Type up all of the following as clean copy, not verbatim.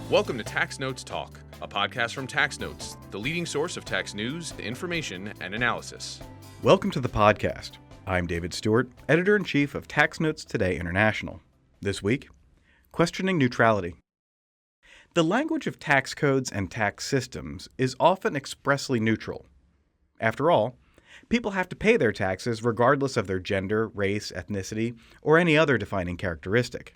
Welcome to Tax Notes Talk, a podcast from Tax Notes, the leading source of tax news, information, and analysis. Welcome to the podcast. I'm David Stewart, Editor-in-Chief of Tax Notes Today International. This week, questioning neutrality. The language of tax codes and tax systems is often expressly neutral. After all, people have to pay their taxes regardless of their gender, race, ethnicity, or any other defining characteristic.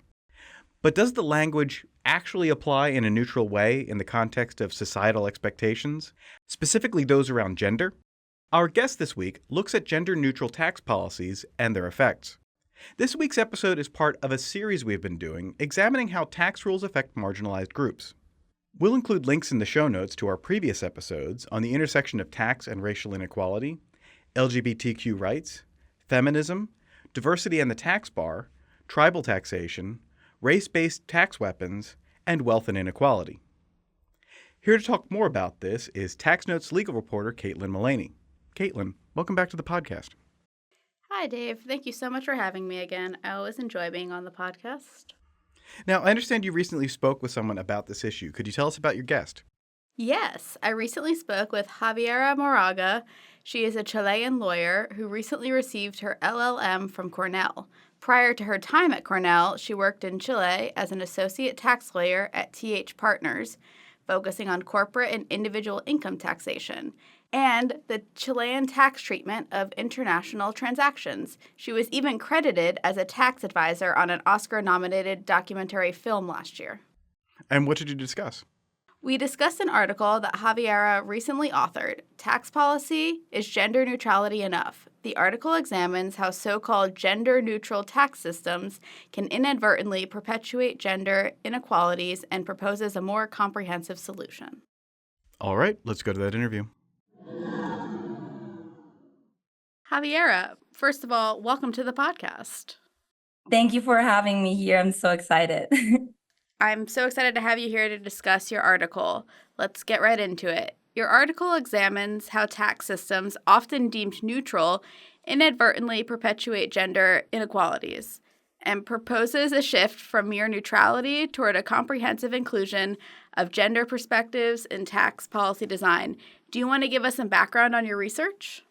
But does the language actually apply in a neutral way in the context of societal expectations, specifically those around gender? Our guest this week looks at gender-neutral tax policies and their effects. This week's episode is part of a series we've been doing examining how tax rules affect marginalized groups. We'll include links in the show notes to our previous episodes on the intersection of tax and racial inequality, LGBTQ rights, feminism, diversity and the tax bar, tribal taxation, race-based tax weapons, and wealth and inequality. Here to talk more about this is Tax Notes legal reporter Caitlin Mullaney. Caitlin, welcome back to the podcast. Hi, Dave. Thank you so much for having me again. I always enjoy being on the podcast. Now, I understand you recently spoke with someone about this issue. Could you tell us about your guest? Yes, I recently spoke with Javiera Moraga. She is a Chilean lawyer who recently received her LLM from Cornell. Prior to her time at Cornell, she worked in Chile as an associate tax lawyer at TH Partners, focusing on corporate and individual income taxation, and the Chilean tax treatment of international transactions. She was even credited as a tax advisor on an Oscar-nominated documentary film last year. And what did you discuss? We discussed an article that Javiera recently authored, Tax Policy, Is Gender Neutrality Enough? The article examines how so-called gender-neutral tax systems can inadvertently perpetuate gender inequalities and proposes a more comprehensive solution. All right, let's go to that interview. Javiera, first of all, welcome to the podcast. Thank you for having me here. I'm so excited. I'm so excited to have you here to discuss your article. Let's get right into it. Your article examines how tax systems, often deemed neutral, inadvertently perpetuate gender inequalities and proposes a shift from mere neutrality toward a comprehensive inclusion of gender perspectives in tax policy design. Do you want to give us some background on your research?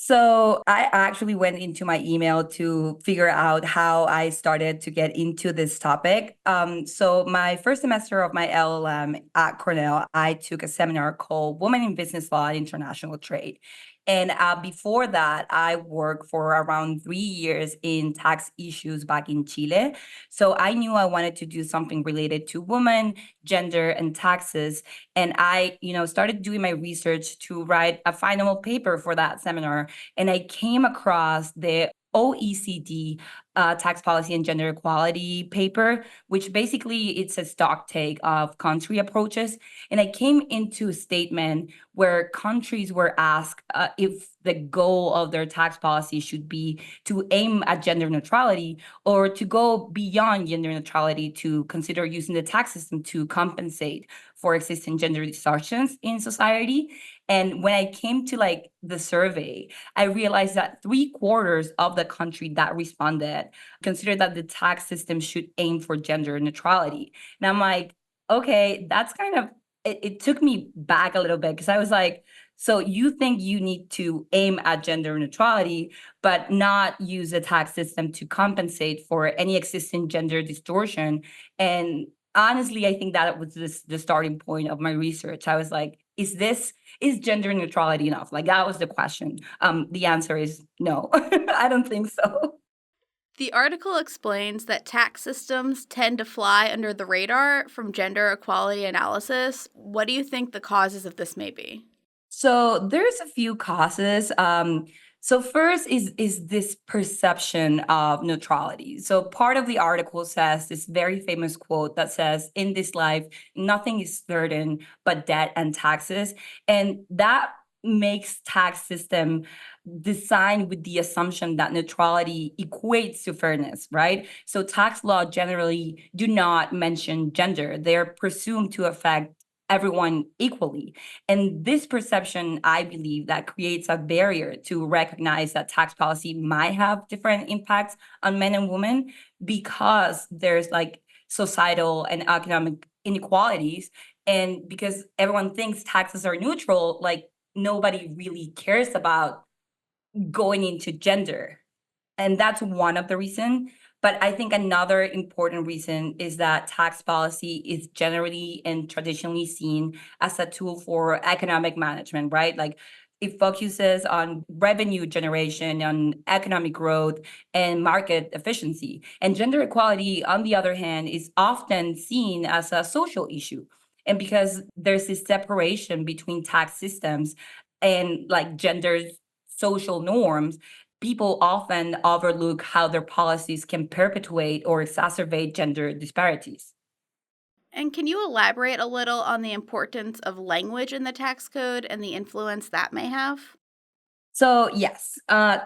So I actually went into my email to figure out how I started to get into this topic. So my first semester of my LLM at Cornell, I took a seminar called Women in Business Law and International Trade. And before that, I worked for around 3 years in tax issues back in Chile. So I knew I wanted to do something related to women, gender, and taxes. And I, started doing my research to write a final paper for that seminar. And I came across the OECD tax policy and gender equality paper, which basically it's a stock take of country approaches. And I came into a statement where countries were asked if the goal of their tax policy should be to aim at gender neutrality or to go beyond gender neutrality to consider using the tax system to compensate for existing gender distortions in society. And when I came to the survey, I realized that 3/4 of the country that responded considered that the tax system should aim for gender neutrality. And I'm like, okay, that's it took me back a little bit because I was like, so you think you need to aim at gender neutrality, but not use the tax system to compensate for any existing gender distortion? And honestly, I think that was the starting point of my research. I was like, is gender neutrality enough? That was the question. The answer is no. I don't think so. The article explains that tax systems tend to fly under the radar from gender equality analysis. What do you think the causes of this may be? So there's a few causes. So first is this perception of neutrality. So part of the article says this very famous quote that says, in this life, nothing is certain but debt and taxes. And that makes tax system designed with the assumption that neutrality equates to fairness, right? So tax law generally do not mention gender. They're presumed to affect everyone equally. And this perception, I believe, that creates a barrier to recognize that tax policy might have different impacts on men and women because there's societal and economic inequalities. And because everyone thinks taxes are neutral, like nobody really cares about going into gender. And that's one of the reasons. But I think another important reason is that tax policy is generally and traditionally seen as a tool for economic management, right? Like it focuses on revenue generation, on economic growth, and market efficiency. And gender equality, on the other hand, is often seen as a social issue. And because there's this separation between tax systems and like gender social norms, people often overlook how their policies can perpetuate or exacerbate gender disparities. And can you elaborate a little on the importance of language in the tax code and the influence that may have? So, yes,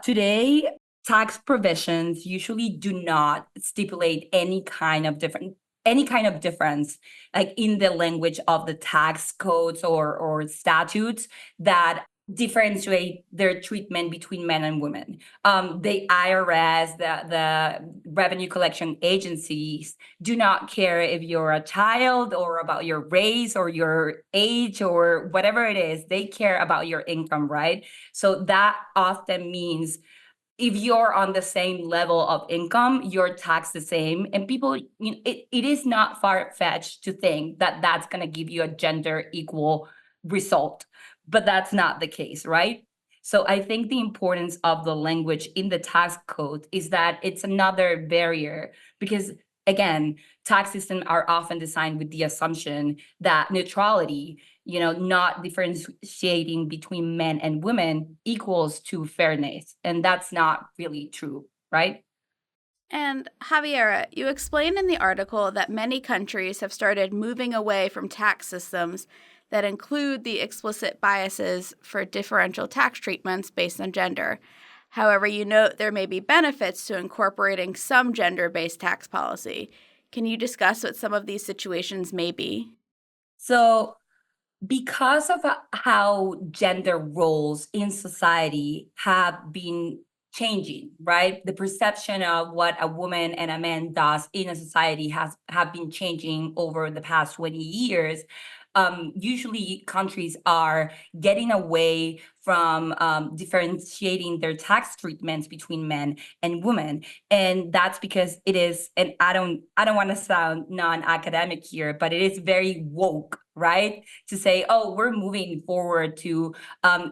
today, tax provisions usually do not stipulate any kind of difference like in the language of the tax codes or statutes that differentiate their treatment between men and women. The IRS, the revenue collection agencies do not care if you're a child or about your race or your age or whatever it is. They care about your income, right? So that often means if you're on the same level of income, you're taxed the same. And people, it is not far-fetched to think that that's going to give you a gender equal result, but that's not the case, right? So I think the importance of the language in the tax code is that it's another barrier because, again, tax systems are often designed with the assumption that neutrality, not differentiating between men and women equals to fairness. And that's not really true, right? And Javiera, you explained in the article that many countries have started moving away from tax systems that include the explicit biases for differential tax treatments based on gender. However, you note there may be benefits to incorporating some gender-based tax policy. Can you discuss what some of these situations may be? So because of how gender roles in society have been changing, right? The perception of what a woman and a man does in a society have been changing over the past 20 years. Usually countries are getting away from differentiating their tax treatments between men and women, and that's because it is. And I don't want to sound non-academic here, but it is very woke, right? To say, oh, we're moving forward to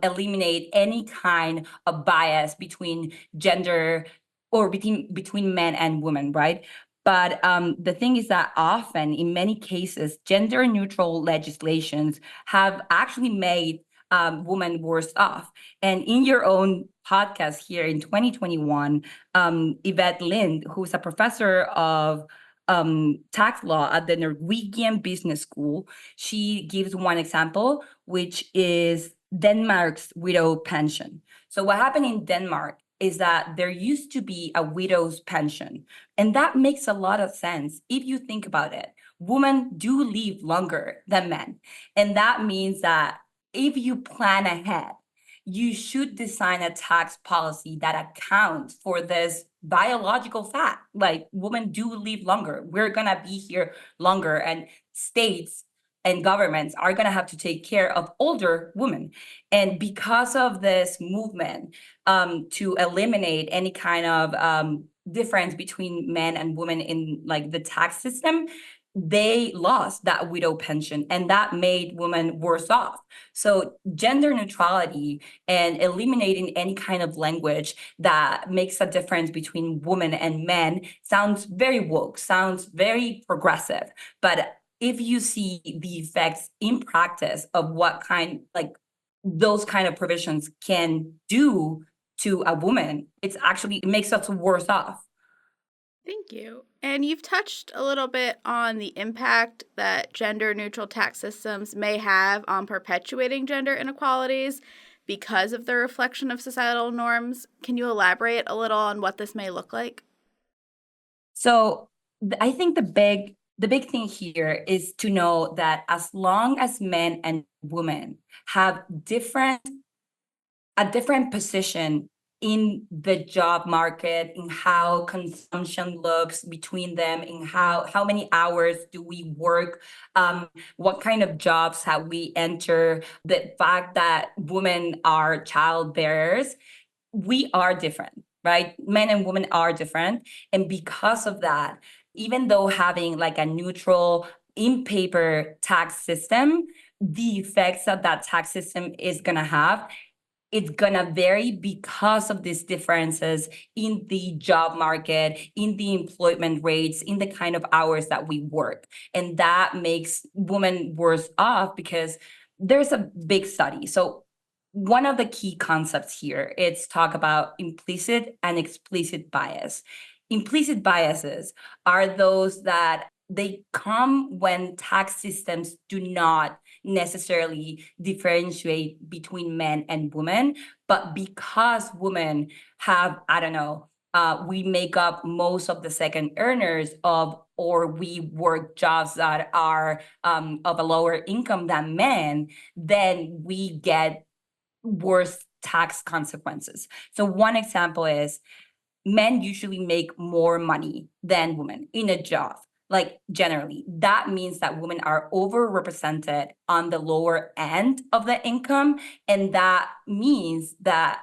eliminate any kind of bias between gender or between men and women, right? But the thing is that often, in many cases, gender neutral legislations have actually made women worse off. And in your own podcast here in 2021, Yvette Lind, who's a professor of tax law at the Norwegian Business School, she gives one example, which is Denmark's widow pension. So what happened in Denmark is that there used to be a widow's pension. And that makes a lot of sense if you think about it. Women do live longer than men. And that means that if you plan ahead, you should design a tax policy that accounts for this biological fact. Like women do live longer. We're going to be here longer, and states and governments are going to have to take care of older women. And because of this movement to eliminate any kind of difference between men and women in like the tax system, they lost that widow pension, and that made women worse off. So gender neutrality and eliminating any kind of language that makes a difference between women and men sounds very woke, sounds very progressive. But if you see the effects in practice of what like those kind of provisions can do to a woman, it makes us worse off. Thank you. And you've touched a little bit on the impact that gender-neutral tax systems may have on perpetuating gender inequalities because of the reflection of societal norms. Can you elaborate a little on what this may look like? So I think the big thing here is to know that as long as men and women have a different position in the job market, in how consumption looks between them, in how many hours do we work, what kind of jobs have we enter, the fact that women are childbearers, we are different, right? Men and women are different. And because of that, even though having like a neutral in paper tax system, the effects that that tax system is going to have, it's going to vary because of these differences in the job market, in the employment rates, in the kind of hours that we work. And that makes women worse off because there's a big study. So one of the key concepts here is talk about implicit and explicit bias. Implicit biases are those that they come when tax systems do not necessarily differentiate between men and women, but because women have, I don't know, we make up most of the second earners of, or we work jobs that are of a lower income than men, then we get worse tax consequences. So one example is men usually make more money than women in a job. Like generally, that means that women are overrepresented on the lower end of the income. And that means that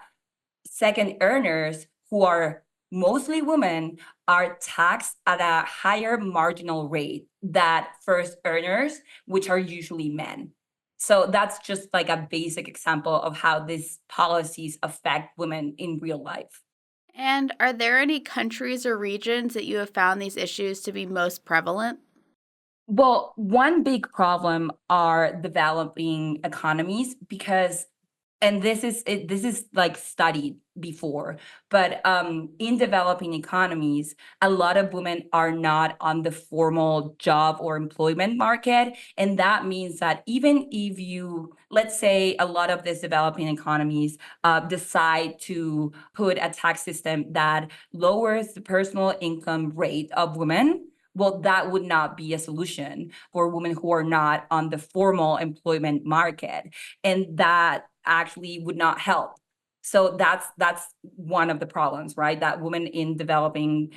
second earners who are mostly women are taxed at a higher marginal rate than first earners, which are usually men. So that's just like a basic example of how these policies affect women in real life. And are there any countries or regions that you have found these issues to be most prevalent? Well, one big problem are developing economies because, and this is like studied before, but in developing economies, a lot of women are not on the formal job or employment market. And that means that even if you, let's say a lot of these developing economies decide to put a tax system that lowers the personal income rate of women, well, that would not be a solution for women who are not on the formal employment market. And that actually would not help. So that's one of the problems, right? That women in developing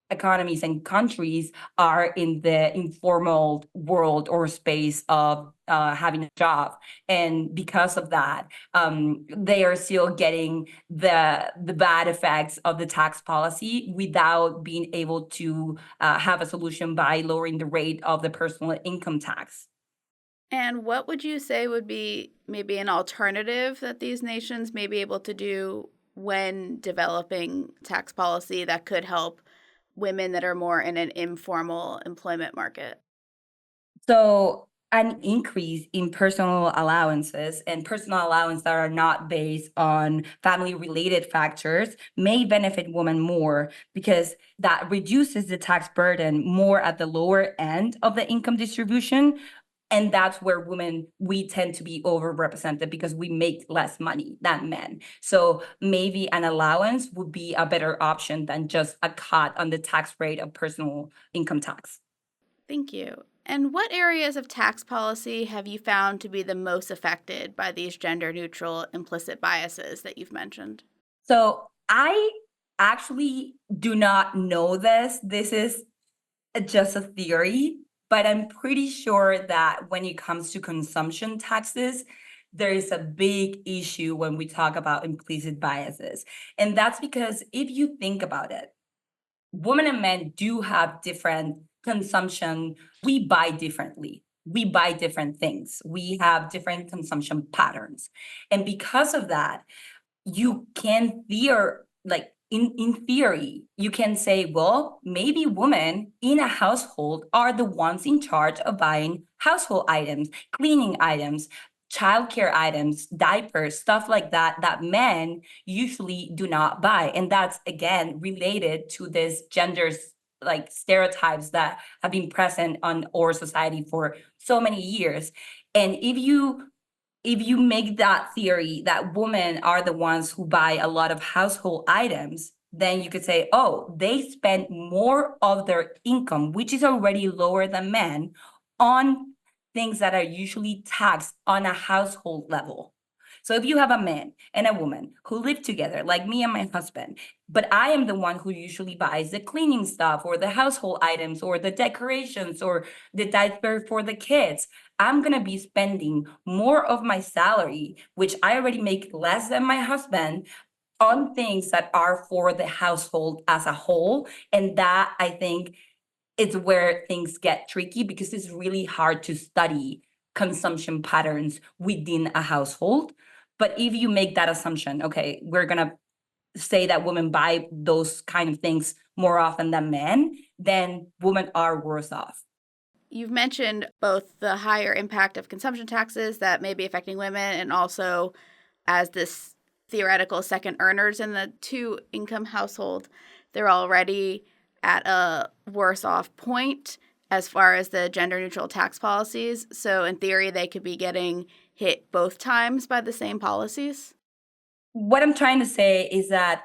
economies and countries are in the informal world or space of having a job, and because of that, they are still getting the bad effects of the tax policy without being able to have a solution by lowering the rate of the personal income tax. And what would you say would be maybe an alternative that these nations may be able to do when developing tax policy that could help women that are more in an informal employment market? So an increase in personal allowances and personal allowance that are not based on family related factors may benefit women more because that reduces the tax burden more at the lower end of the income distribution. And that's where women, we tend to be overrepresented because we make less money than men. So maybe an allowance would be a better option than just a cut on the tax rate of personal income tax. Thank you. And what areas of tax policy have you found to be the most affected by these gender neutral implicit biases that you've mentioned? So I actually do not know this. This is just a theory, but I'm pretty sure that when it comes to consumption taxes, there is a big issue when we talk about implicit biases. And that's because if you think about it, women and men do have different consumption. We buy differently. We buy different things. We have different consumption patterns. And because of that, you can in theory, you can say, well, maybe women in a household are the ones in charge of buying household items, cleaning items, childcare items, diapers, stuff like that, that men usually do not buy. And that's again related to this gender like stereotypes that have been present on our society for so many years. And if you make that theory that women are the ones who buy a lot of household items, then you could say, oh, they spend more of their income, which is already lower than men, on things that are usually taxed on a household level. So if you have a man and a woman who live together, like me and my husband, but I am the one who usually buys the cleaning stuff or the household items or the decorations or the diaper for the kids, I'm going to be spending more of my salary, which I already make less than my husband, on things that are for the household as a whole. And that, I think, is where things get tricky, because it's really hard to study consumption patterns within a household. But if you make that assumption, okay, we're going to say that women buy those kind of things more often than men, then women are worse off. You've mentioned both the higher impact of consumption taxes that may be affecting women, and also as this theoretical second earners in the two-income household, they're already at a worse off point as far as the gender-neutral tax policies. So in theory, they could be getting hit both times by the same policies. What I'm trying to say is that,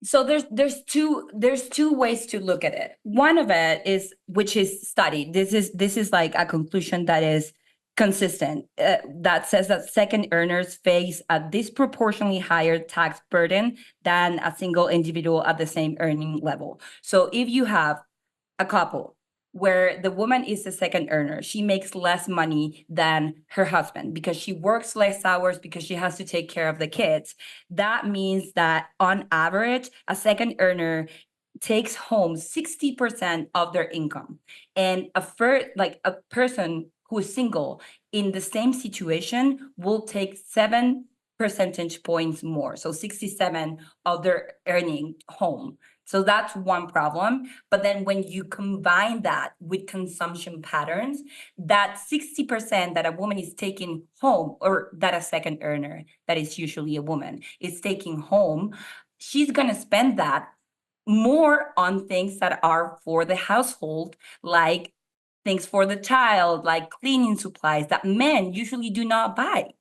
so there's two ways to look at it. One of it is, which is studied. This is like a conclusion that is consistent, that says that second earners face a disproportionately higher tax burden than a single individual at the same earning level. So if you have a couple where the woman is the second earner, she makes less money than her husband because she works less hours, because she has to take care of the kids. That means that on average, a second earner takes home 60% of their income. And a person who is single in the same situation will take 7 percentage points more. So 67 of their earning home. So that's one problem. But then when you combine that with consumption patterns, that 60% that a woman is taking home, or that a second earner, that is usually a woman, is taking home, she's going to spend that more on things that are for the household, like things for the child, like cleaning supplies that men usually do not buy.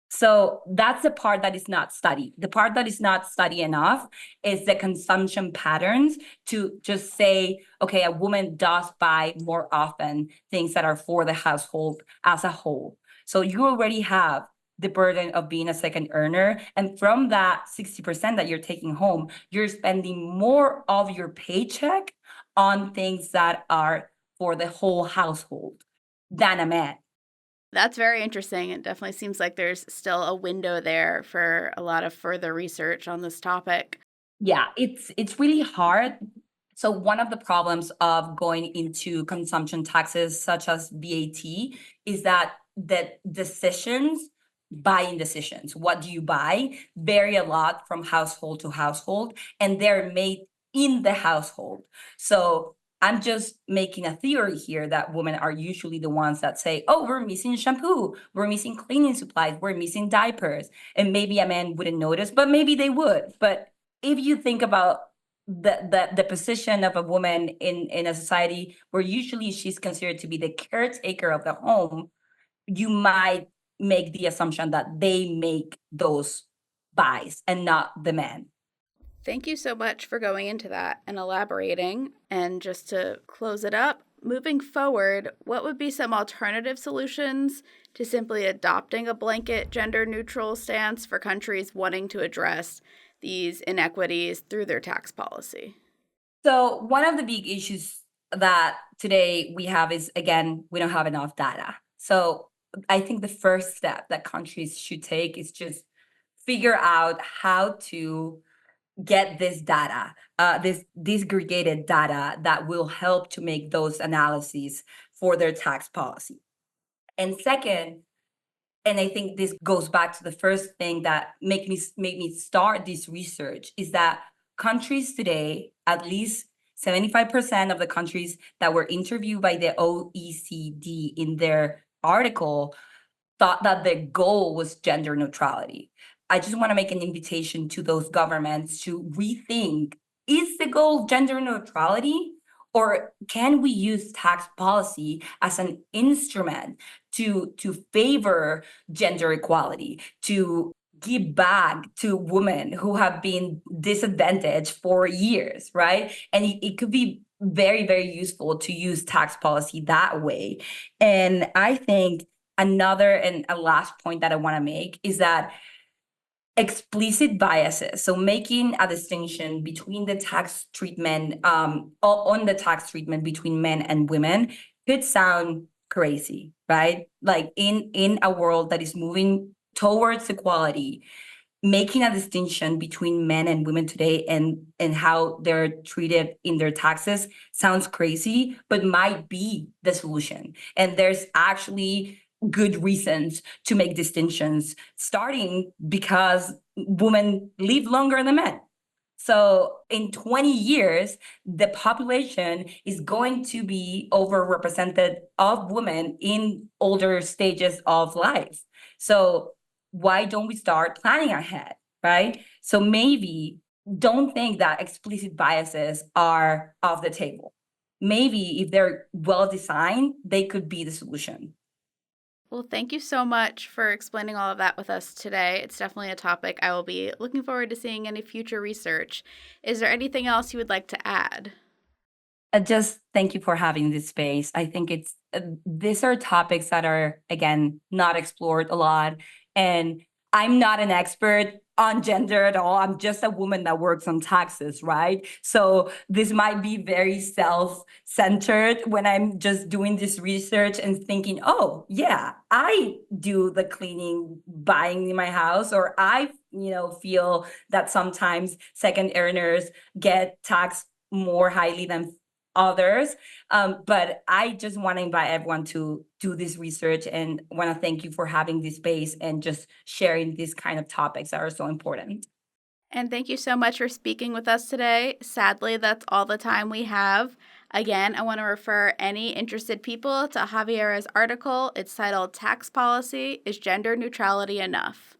So that's the part that is not studied. The part that is not studied enough is the consumption patterns, to just say, okay, a woman does buy more often things that are for the household as a whole. So you already have the burden of being a second earner. And from that 60% that you're taking home, you're spending more of your paycheck on things that are for the whole household than a man. That's very interesting. It definitely seems like there's still a window there for a lot of further research on this topic. Yeah, it's really hard. So one of the problems of going into consumption taxes such as VAT is that the decisions, buying decisions, what do you buy, vary a lot from household to household, and they're made in the household. So I'm just making a theory here that women are usually the ones that say, oh, we're missing shampoo, we're missing cleaning supplies, we're missing diapers. And maybe a man wouldn't notice, but maybe they would. But if you think about the position of a woman in a society where usually she's considered to be the caretaker of the home, you might make the assumption that they make those buys and not the man. Thank you so much for going into that and elaborating. And just to close it up, moving forward, what would be some alternative solutions to simply adopting a blanket gender-neutral stance for countries wanting to address these inequities through their tax policy? So one of the big issues that today we have is, again, we don't have enough data. So I think the first step that countries should take is just figure out how to get this data, this disaggregated data that will help to make those analyses for their tax policy. And second, and I think this goes back to the first thing that made me start this research, is that countries today, at least 75% of the countries that were interviewed by the OECD in their article, thought that the goal was gender neutrality. I just want to make an invitation to those governments to rethink, is the goal gender neutrality? Or can we use tax policy as an instrument to favor gender equality, to give back to women who have been disadvantaged for years, right? And it could be very, very useful to use tax policy that way. And I think another and a last point that I want to make is that explicit biases, so making a distinction between the tax treatment, on the tax treatment between men and women could sound crazy, right? Like in a world that is moving towards equality, making a distinction between men and women today and how they're treated in their taxes sounds crazy, but might be the solution. And there's actually good reasons to make distinctions, starting because women live longer than men. So in 20 years, the population is going to be overrepresented of women in older stages of life. So why don't we start planning ahead, right? So maybe don't think that explicit biases are off the table. Maybe if they're well designed, they could be the solution. Well, thank you so much for explaining all of that with us today. It's definitely a topic I will be looking forward to seeing any future research. Is there anything else you would like to add? Just thank you for having this space. I think these are topics that are, again, not explored a lot. And I'm not an expert on gender at all. I'm just a woman that works on taxes, right? So this might be very self-centered when I'm just doing this research and thinking, oh, yeah, I do the cleaning, buying in my house, or I, feel that sometimes second earners get taxed more highly than others. But I just want to invite everyone to do this research and want to thank you for having this space and just sharing these kind of topics that are so important. And thank you so much for speaking with us today. Sadly, that's all the time we have. Again, I want to refer any interested people to Javiera's article. It's titled Tax Policy, Is Gender Neutrality Enough?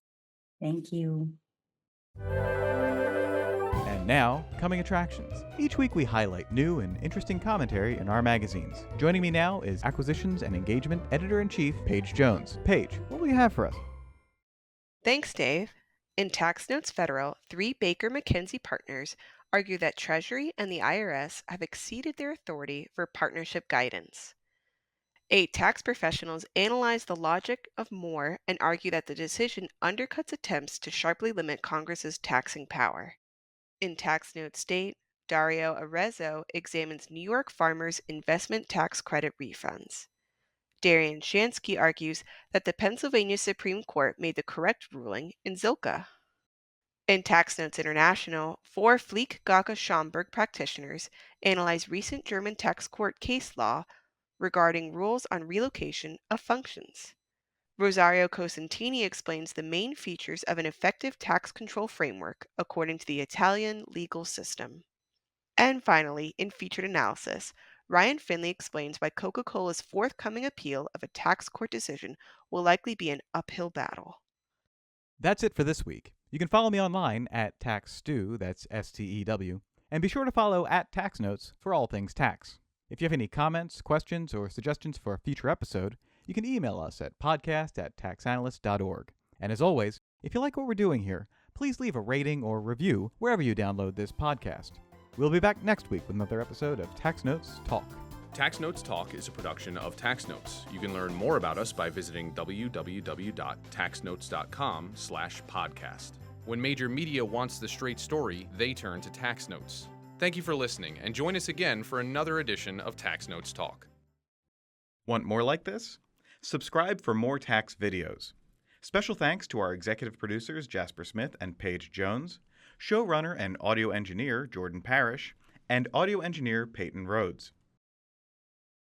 Thank you. And now, coming attractions. Each week we highlight new and interesting commentary in our magazines. Joining me now is Acquisitions and Engagement Editor-in-Chief, Paige Jones. Paige, what will you have for us? Thanks, Dave. In Tax Notes Federal, 3 Baker McKenzie partners argue that Treasury and the IRS have exceeded their authority for partnership guidance. 8 tax professionals analyze the logic of Moore and argue that the decision undercuts attempts to sharply limit Congress's taxing power. In Tax Notes State, Dario Arezzo examines New York farmers' investment tax credit refunds. Darian Shansky argues that the Pennsylvania Supreme Court made the correct ruling in Zilka. In Tax Notes International, 4 Flick-Gaga-Schomburg practitioners analyze recent German tax court case law regarding rules on relocation of functions. Rosario Cosentini explains the main features of an effective tax control framework according to the Italian legal system. And finally, in Featured Analysis, Ryan Finley explains why Coca-Cola's forthcoming appeal of a tax court decision will likely be an uphill battle. That's it for this week. You can follow me online at TaxStew, that's STEW, and be sure to follow at Tax Notes for all things tax. If you have any comments, questions, or suggestions for a future episode, you can email us at podcast@taxanalyst.org. And as always, if you like what we're doing here, please leave a rating or review wherever you download this podcast. We'll be back next week with another episode of Tax Notes Talk. Tax Notes Talk is a production of Tax Notes. You can learn more about us by visiting www.taxnotes.com/podcast. When major media wants the straight story, they turn to Tax Notes. Thank you for listening, and join us again for another edition of Tax Notes Talk. Want more like this? Subscribe for more tax videos. Special thanks to our executive producers Jasper Smith and Paige Jones, showrunner and audio engineer Jordan Parrish, and audio engineer Peyton Rhodes.